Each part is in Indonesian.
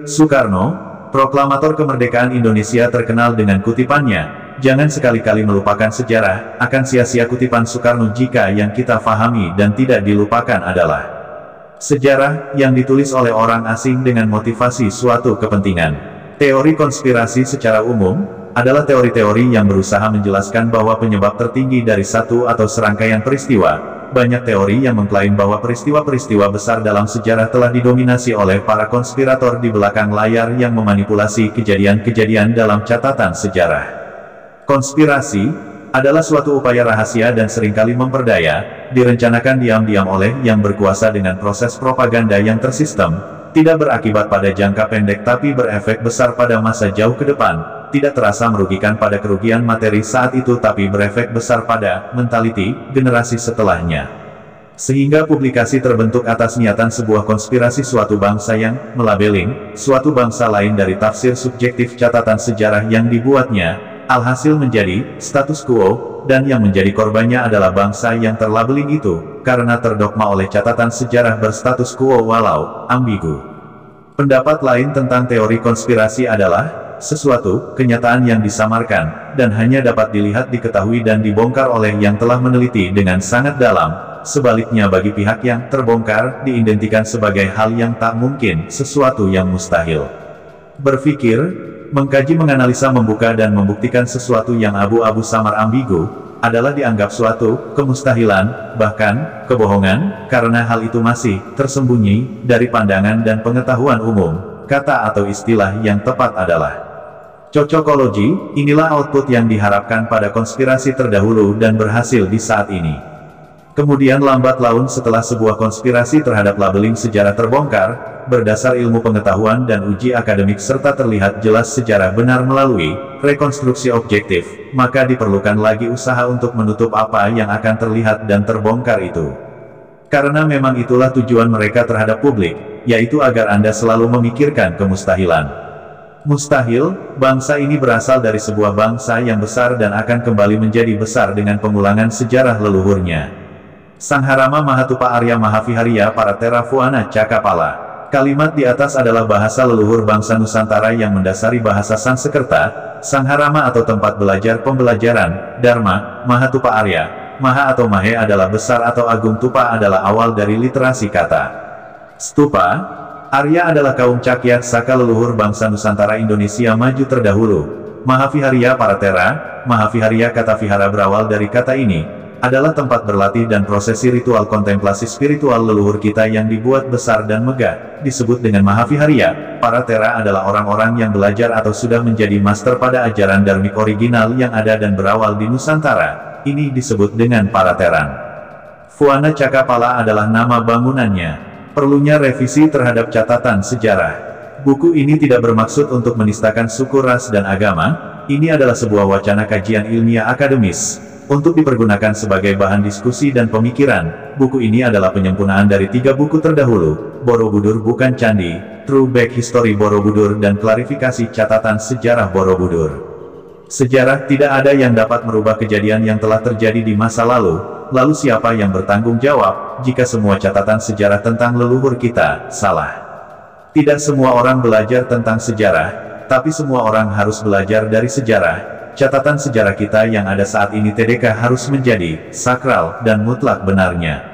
Soekarno, proklamator kemerdekaan Indonesia terkenal dengan kutipannya, "Jangan sekali-kali melupakan sejarah, akan sia-sia kutipan Soekarno jika yang kita pahami dan tidak dilupakan adalah sejarah yang ditulis oleh orang asing dengan motivasi suatu kepentingan." Teori konspirasi secara umum adalah teori-teori yang berusaha menjelaskan bahwa penyebab tertinggi dari satu atau serangkaian peristiwa. Banyak teori yang mengklaim bahwa peristiwa-peristiwa besar dalam sejarah telah didominasi oleh para konspirator di belakang layar yang memanipulasi kejadian-kejadian dalam catatan sejarah. Konspirasi adalah suatu upaya rahasia dan seringkali memperdaya, direncanakan diam-diam oleh yang berkuasa dengan proses propaganda yang tersistem, tidak berakibat pada jangka pendek tapi berefek besar pada masa jauh ke depan. Tidak terasa merugikan pada kerugian materi saat itu tapi berefek besar pada mentaliti generasi setelahnya. Sehingga publikasi terbentuk atas niatan sebuah konspirasi suatu bangsa yang melabeling suatu bangsa lain dari tafsir subjektif catatan sejarah yang dibuatnya, alhasil menjadi status quo, dan yang menjadi korbannya adalah bangsa yang terlabeling itu, karena terdogma oleh catatan sejarah berstatus quo walau ambigu. Pendapat lain tentang teori konspirasi adalah sesuatu kenyataan yang disamarkan, dan hanya dapat dilihat, diketahui dan dibongkar oleh yang telah meneliti dengan sangat dalam. Sebaliknya bagi pihak yang terbongkar, diidentikan sebagai hal yang tak mungkin, sesuatu yang mustahil. Berpikir, mengkaji, menganalisa, membuka dan membuktikan sesuatu yang abu-abu, samar, ambigu, adalah dianggap suatu kemustahilan, bahkan kebohongan, karena hal itu masih tersembunyi dari pandangan dan pengetahuan umum. Kata atau istilah yang tepat adalah cocokologi. Inilah output yang diharapkan pada konspirasi terdahulu dan berhasil di saat ini. Kemudian lambat laun setelah sebuah konspirasi terhadap labeling sejarah terbongkar, berdasar ilmu pengetahuan dan uji akademik serta terlihat jelas sejarah benar melalui rekonstruksi objektif, maka diperlukan lagi usaha untuk menutup apa yang akan terlihat dan terbongkar itu. Karena memang itulah tujuan mereka terhadap publik, yaitu agar Anda selalu memikirkan kemustahilan. Mustahil, bangsa ini berasal dari sebuah bangsa yang besar dan akan kembali menjadi besar dengan pengulangan sejarah leluhurnya. Sangharama Mahatupa Arya Mahaviharya Paratera Fuana Cakapala. Kalimat di atas adalah bahasa leluhur bangsa Nusantara yang mendasari bahasa Sanskerta. Sangharama atau tempat belajar pembelajaran, Dharma, Mahatupa Arya, Maha atau Mahe adalah besar atau agung, Tupa adalah awal dari literasi kata Stupa. Arya adalah kaum Cakyat Saka leluhur bangsa Nusantara Indonesia maju terdahulu. Mahaviharya Paratera, Mahaviharya kata vihara berawal dari kata ini, adalah tempat berlatih dan prosesi ritual kontemplasi spiritual leluhur kita yang dibuat besar dan megah, disebut dengan Mahaviharya. Paratera adalah orang-orang yang belajar atau sudah menjadi master pada ajaran dharmik original yang ada dan berawal di Nusantara. Ini disebut dengan Parateran. Fuana Cakapala adalah nama bangunannya. Perlunya revisi terhadap catatan sejarah. Buku ini tidak bermaksud untuk menistakan suku, ras, dan agama. Ini adalah sebuah wacana kajian ilmiah akademis, untuk dipergunakan sebagai bahan diskusi dan pemikiran. Buku ini adalah penyempurnaan dari 3 buku terdahulu, Borobudur Bukan Candi, True Back History Borobudur dan Klarifikasi Catatan Sejarah Borobudur. Sejarah tidak ada yang dapat merubah kejadian yang telah terjadi di masa lalu. Lalu siapa yang bertanggung jawab, jika semua catatan sejarah tentang leluhur kita salah? Tidak semua orang belajar tentang sejarah, tapi semua orang harus belajar dari sejarah. Catatan sejarah kita yang ada saat ini TDK harus menjadi sakral dan mutlak benarnya.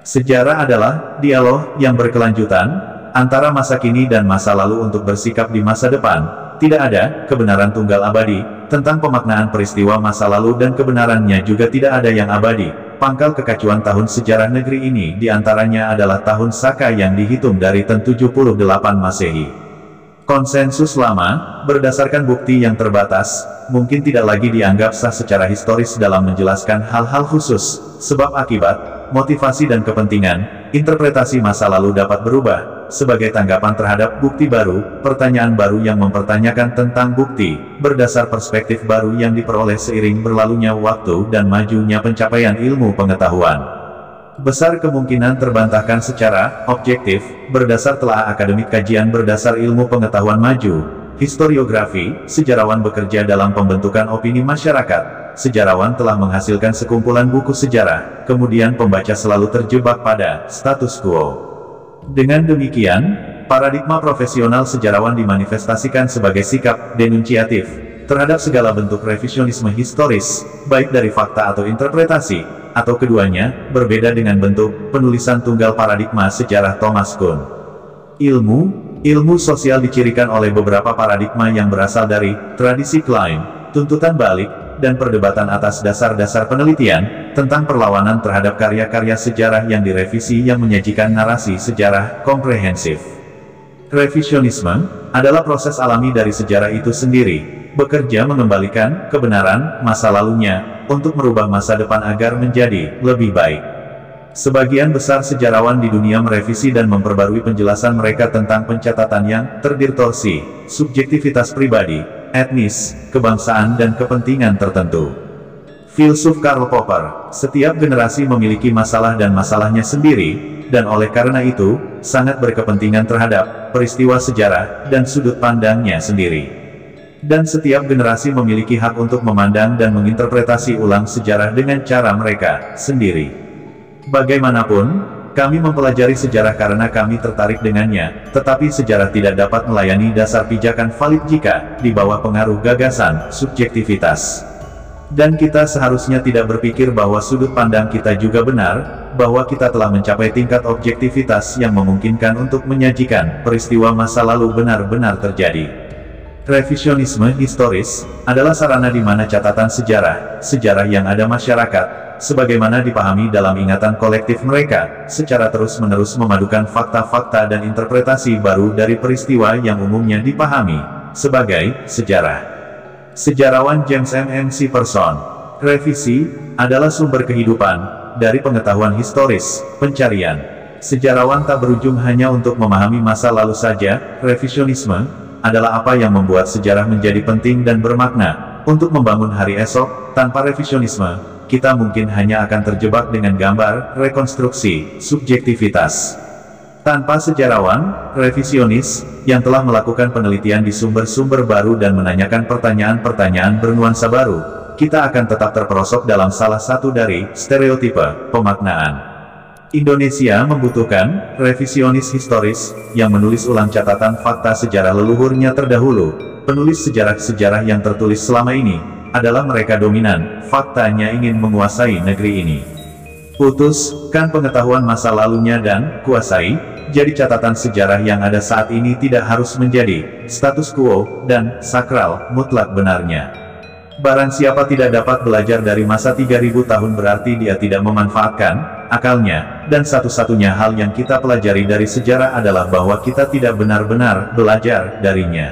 Sejarah adalah dialog yang berkelanjutan antara masa kini dan masa lalu untuk bersikap di masa depan. Tidak ada kebenaran tunggal abadi tentang pemaknaan peristiwa masa lalu dan kebenarannya juga tidak ada yang abadi. Pangkal kekacauan tahun sejarah negeri ini diantaranya adalah tahun Saka yang dihitung dari tahun 78 Masehi. Konsensus lama, berdasarkan bukti yang terbatas, mungkin tidak lagi dianggap sah secara historis dalam menjelaskan hal-hal khusus, sebab akibat, motivasi dan kepentingan. Interpretasi masa lalu dapat berubah. Sebagai tanggapan terhadap bukti baru, pertanyaan baru yang mempertanyakan tentang bukti, berdasar perspektif baru yang diperoleh seiring berlalunya waktu dan majunya pencapaian ilmu pengetahuan. Besar kemungkinan terbantahkan secara objektif, berdasar telah akademik kajian berdasar ilmu pengetahuan maju, historiografi, sejarawan bekerja dalam pembentukan opini masyarakat. Sejarawan telah menghasilkan sekumpulan buku sejarah, kemudian pembaca selalu terjebak pada status quo. Dengan demikian, paradigma profesional sejarawan dimanifestasikan sebagai sikap denunciatif terhadap segala bentuk revisionisme historis, baik dari fakta atau interpretasi, atau keduanya, berbeda dengan bentuk penulisan tunggal paradigma sejarah Thomas Kuhn. Ilmu sosial dicirikan oleh beberapa paradigma yang berasal dari tradisi Klein, tuntutan balik, dan perdebatan atas dasar-dasar penelitian tentang perlawanan terhadap karya-karya sejarah yang direvisi yang menyajikan narasi sejarah komprehensif. Revisionisme adalah proses alami dari sejarah itu sendiri, bekerja mengembalikan kebenaran masa lalunya untuk merubah masa depan agar menjadi lebih baik. Sebagian besar sejarawan di dunia merevisi dan memperbarui penjelasan mereka tentang pencatatan yang terdistorsi, subjektivitas pribadi, etnis, kebangsaan dan kepentingan tertentu. Filsuf Karl Popper, setiap generasi memiliki masalah dan masalahnya sendiri, dan oleh karena itu, sangat berkepentingan terhadap peristiwa sejarah dan sudut pandangnya sendiri. Dan setiap generasi memiliki hak untuk memandang dan menginterpretasi ulang sejarah dengan cara mereka sendiri. Bagaimanapun, kami mempelajari sejarah karena kami tertarik dengannya, tetapi sejarah tidak dapat melayani dasar pijakan valid jika di bawah pengaruh gagasan subjektivitas. Dan kita seharusnya tidak berpikir bahwa sudut pandang kita juga benar, bahwa kita telah mencapai tingkat objektivitas yang memungkinkan untuk menyajikan peristiwa masa lalu benar-benar terjadi. Revisionisme historis adalah sarana di mana catatan sejarah yang ada masyarakat, sebagaimana dipahami dalam ingatan kolektif mereka, secara terus-menerus memadukan fakta-fakta dan interpretasi baru dari peristiwa yang umumnya dipahami sebagai sejarah. Sejarawan James M.C. Person, revisi adalah sumber kehidupan dari pengetahuan historis, pencarian. Sejarawan tak berujung hanya untuk memahami masa lalu saja. Revisionisme adalah apa yang membuat sejarah menjadi penting dan bermakna untuk membangun hari esok. Tanpa revisionisme, kita mungkin hanya akan terjebak dengan gambar rekonstruksi subjektivitas. Tanpa sejarawan revisionis yang telah melakukan penelitian di sumber-sumber baru dan menanyakan pertanyaan-pertanyaan bernuansa baru, kita akan tetap terperosok dalam salah satu dari stereotipe pemaknaan. Indonesia membutuhkan revisionis historis yang menulis ulang catatan fakta sejarah leluhurnya terdahulu. Penulis sejarah-sejarah yang tertulis selama ini adalah mereka dominan, faktanya ingin menguasai negeri ini. Putuskan pengetahuan masa lalunya dan kuasai, jadi catatan sejarah yang ada saat ini tidak harus menjadi status quo dan sakral mutlak benarnya. Barang siapa tidak dapat belajar dari masa 3000 tahun berarti dia tidak memanfaatkan akalnya, dan satu-satunya hal yang kita pelajari dari sejarah adalah bahwa kita tidak benar-benar belajar darinya.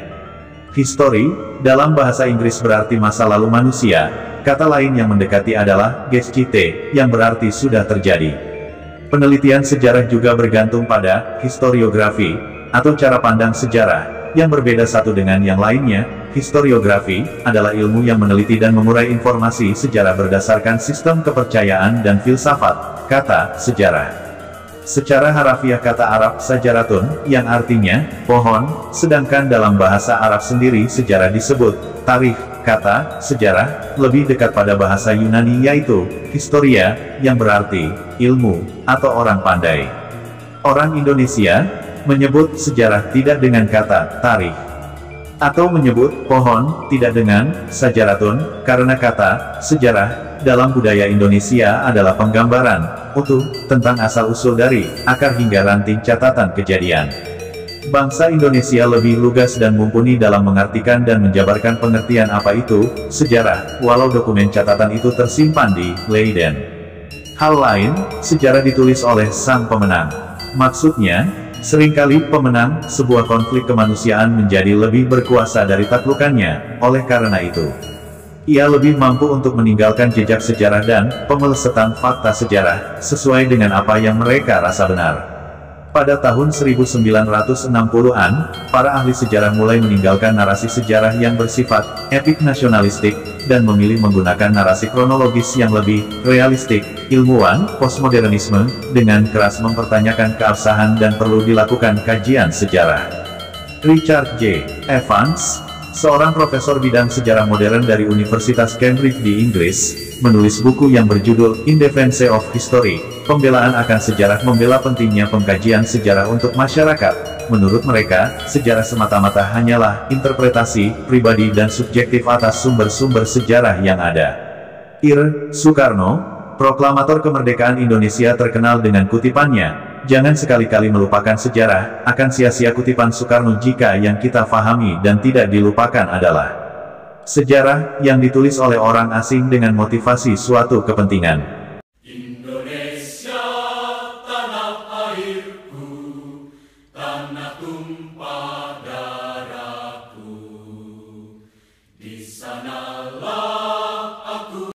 History, dalam bahasa Inggris berarti masa lalu manusia, kata lain yang mendekati adalah Geschichte, yang berarti sudah terjadi. Penelitian sejarah juga bergantung pada historiografi, atau cara pandang sejarah, yang berbeda satu dengan yang lainnya. Historiografi adalah ilmu yang meneliti dan mengurai informasi sejarah berdasarkan sistem kepercayaan dan filsafat kata sejarah. Secara harafiah kata Arab sajaratun, yang artinya pohon, sedangkan dalam bahasa Arab sendiri sejarah disebut tarikh. Kata sejarah lebih dekat pada bahasa Yunani yaitu historia, yang berarti ilmu atau orang pandai. Orang Indonesia menyebut sejarah tidak dengan kata tarikh, atau menyebut pohon tidak dengan sajaratun, karena kata sejarah dalam budaya Indonesia adalah penggambaran utuh tentang asal-usul dari akar hingga ranting catatan kejadian. Bangsa Indonesia lebih lugas dan mumpuni dalam mengartikan dan menjabarkan pengertian apa itu sejarah, walau dokumen catatan itu tersimpan di Leiden. Hal lain, sejarah ditulis oleh sang pemenang. Maksudnya, seringkali pemenang sebuah konflik kemanusiaan menjadi lebih berkuasa dari taklukannya. Oleh karena itu, ia lebih mampu untuk meninggalkan jejak sejarah dan pemelesetan fakta sejarah, sesuai dengan apa yang mereka rasa benar. Pada tahun 1960-an, para ahli sejarah mulai meninggalkan narasi sejarah yang bersifat epik nasionalistik, dan memilih menggunakan narasi kronologis yang lebih realistik. Ilmuwan postmodernisme dengan keras mempertanyakan keabsahan dan perlu dilakukan kajian sejarah. Richard J. Evans, seorang profesor bidang sejarah modern dari Universitas Cambridge di Inggris, menulis buku yang berjudul In Defense of History, pembelaan akan sejarah, membela pentingnya pengkajian sejarah untuk masyarakat. Menurut mereka, sejarah semata-mata hanyalah interpretasi pribadi dan subjektif atas sumber-sumber sejarah yang ada. Ir. Soekarno, proklamator kemerdekaan Indonesia, terkenal dengan kutipannya, "Jangan sekali-kali melupakan sejarah." Akan sia-sia kutipan Soekarno jika yang kita pahami dan tidak dilupakan adalah sejarah yang ditulis oleh orang asing dengan motivasi suatu kepentingan.